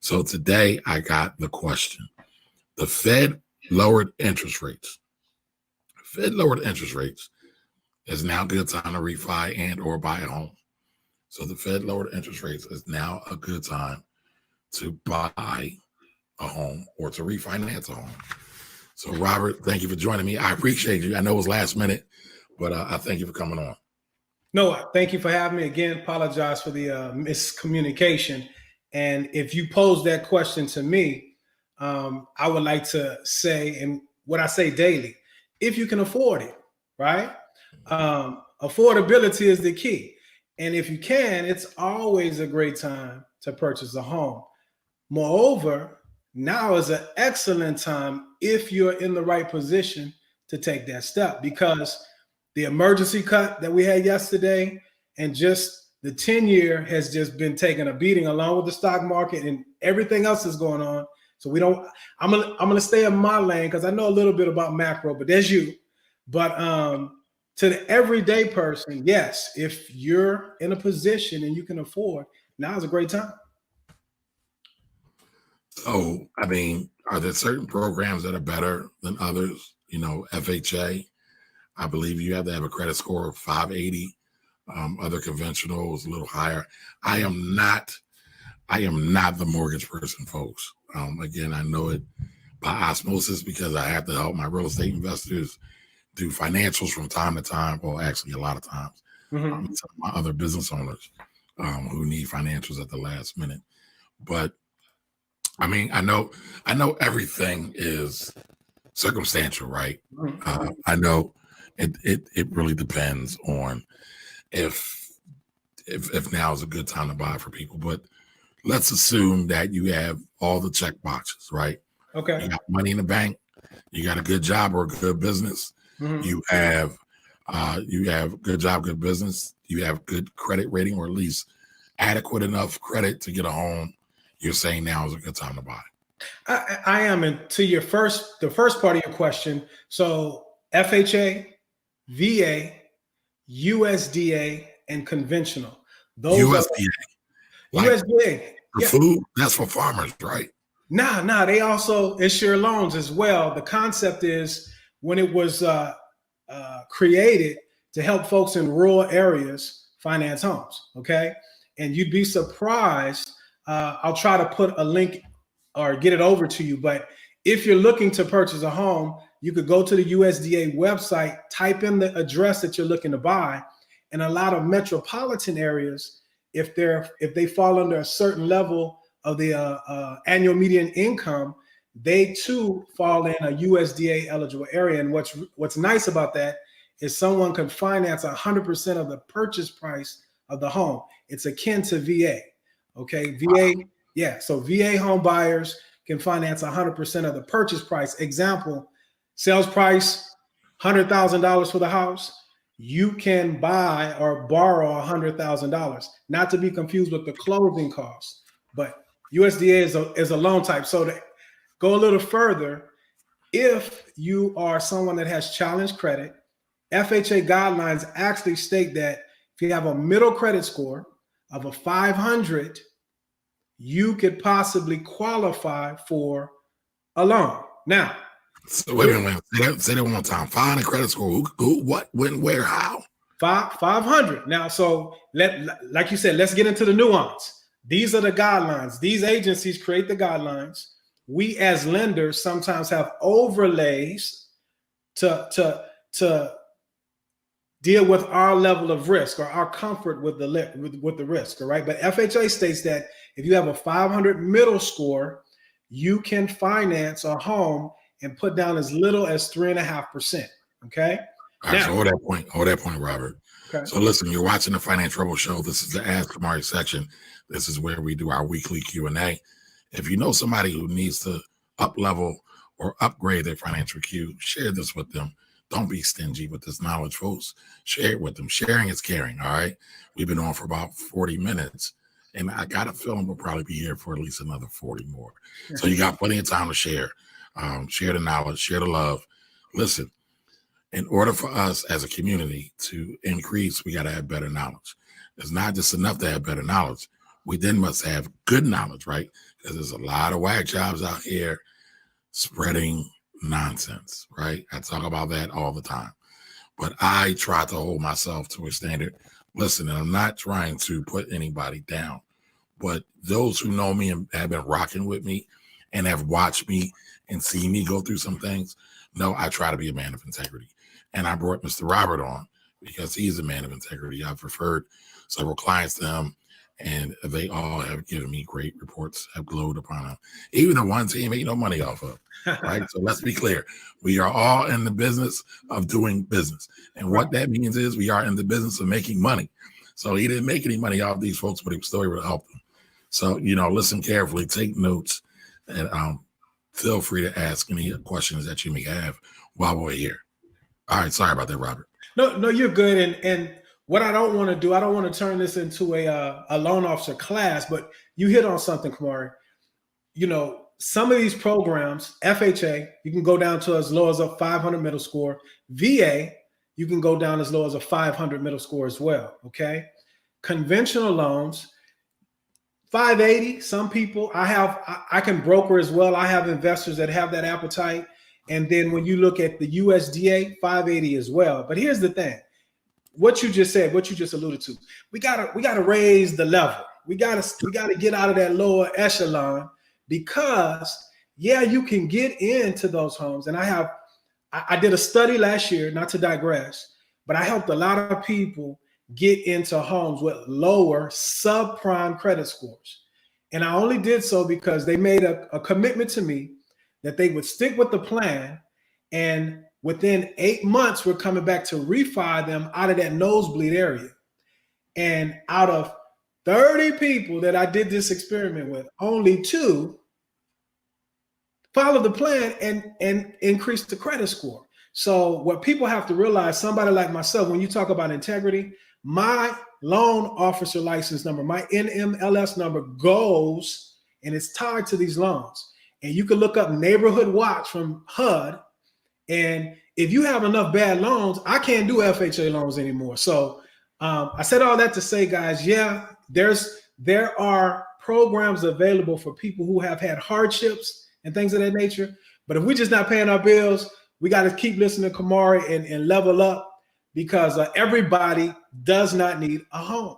So today I got the question. The Fed lowered interest rates. Fed lowered interest rates. Is now a good time to refi and or buy a home. So the Fed lowered interest rates. Is now a good time to buy a home or to refinance a home. So Robert, thank you for joining me. I appreciate you. I know it was last minute, but I thank you for coming on. No, thank you for having me. Again, apologize for the miscommunication. And if you pose that question to me, I would like to say, and what I say daily, if you can afford it, right? Affordability is the key. And if you can, it's always a great time to purchase a home. Moreover, now is an excellent time if you're in the right position to take that step, because the emergency cut that we had yesterday and just the 10-year has just been taking a beating along with the stock market and everything else is going on. So I'm gonna stay in my lane because I know a little bit about macro, but there's you. But to the everyday person, yes, if you're in a position and you can afford, now is a great time. So, I mean, are there certain programs that are better than others? You know, FHA, I believe you have to have a credit score of 580. Other conventional is a little higher. I am not the mortgage person, folks. Again, I know it by osmosis because I have to help my real estate investors do financials from time to time. Well, actually, a lot of times. Some of my other business owners who need financials at the last minute. But I mean, I know everything is circumstantial, right? I know it really depends on if now is a good time to buy for people. But let's assume that you have all the check boxes, right? Okay. You got money in the bank, you got a good job or a good business, you have good job, good business, you have good credit rating, or at least adequate enough credit to get a home. You're saying now is a good time to buy. I am. And to the first part of your question, so FHA, VA, USDA, and conventional. Those USDA. USDA. The food, that's for farmers, right? Nah. They also insure loans as well. The concept is when it was created to help folks in rural areas finance homes. Okay. And you'd be surprised. I'll try to put a link or get it over to you. But if you're looking to purchase a home, you could go to the USDA website, type in the address that you're looking to buy. And a lot of metropolitan areas, if they fall under a certain level of the annual median income, they too fall in a USDA eligible area. And what's nice about that is someone can finance 100% of the purchase price of the home. It's akin to VA. Okay, VA, yeah. So VA home buyers can finance 100% of the purchase price. Example, sales price, $100,000 for the house. You can buy or borrow $100,000, not to be confused with the closing costs. But USDA is a loan type. So to go a little further, if you are someone that has challenged credit, FHA guidelines actually state that if you have a middle credit score of a 500, you could possibly qualify for a loan. Now, so wait a minute. Say that one more time. 500 credit score. Who, what, when, where, how? 500. Now, so like you said, let's get into the nuance. These are the guidelines. These agencies create the guidelines. We as lenders sometimes have overlays to deal with our level of risk or our comfort with the risk, all right? But FHA states that if you have a 500 middle score, you can finance a home and put down as little as 3.5%, okay? All right, so hold that point, Robert. Okay. So listen, you're watching the Financial Rebel Show. This is the AskCamari section. This is where we do our weekly Q&A. If you know somebody who needs to up-level or upgrade their financial Q, share this with them. Don't be stingy with this knowledge, folks. Share it with them. Sharing is caring, all right? We've been on for about 40 minutes, and I got a feeling we'll probably be here for at least another 40 more. So you got plenty of time to share. Share the knowledge, share the love. Listen, in order for us as a community to increase, we got to have better knowledge. It's not just enough to have better knowledge. We then must have good knowledge, right? because there's a lot of whack jobs out here spreading nonsense, right? I talk about that all the time. But I try to hold myself to a standard. Listen, and I'm not trying to put anybody down, but those who know me and have been rocking with me and have watched me and seen me go through some things, know I try to be a man of integrity. And I brought Mr. Robert on because he's a man of integrity. I've referred several clients to him, and they all have given me great reports, have glowed upon him. Even the ones he made no money off of, right? So let's be clear. We are all in the business of doing business. And what that means is we are in the business of making money. So he didn't make any money off these folks, but he was still able to help them. So, listen carefully, take notes, and feel free to ask any questions that you may have while we're here. All right. Sorry about that, Robert. No, you're good. And what I don't want to do, I don't want to turn this into a loan officer class, but you hit on something, Kamari. Some of these programs, FHA, you can go down to as low as a 500 middle score. VA, you can go down as low as a 500 middle score as well, okay? Conventional loans, 580, some people, I can broker as well. I have investors that have that appetite. And then when you look at the USDA, 580 as well. But here's the thing. What you just said, what you just alluded to, we gotta raise the level. We gotta get out of that lower echelon, because you can get into those homes. And I did a study last year, not to digress, but I helped a lot of people get into homes with lower subprime credit scores. And I only did so because they made a commitment to me that they would stick with the plan, and within 8 months, we're coming back to refi them out of that nosebleed area. And out of 30 people that I did this experiment with, only 2 followed the plan and increased the credit score. So what people have to realize, somebody like myself, when you talk about integrity, my loan officer license number, my NMLS number goes, and it's tied to these loans. And you can look up Neighborhood Watch from HUD. And if you have enough bad loans, I can't do FHA loans anymore. So I said all that to say, guys, there are programs available for people who have had hardships and things of that nature. But if we're just not paying our bills, we got to keep listening to Kamari and level up, because everybody does not need a home.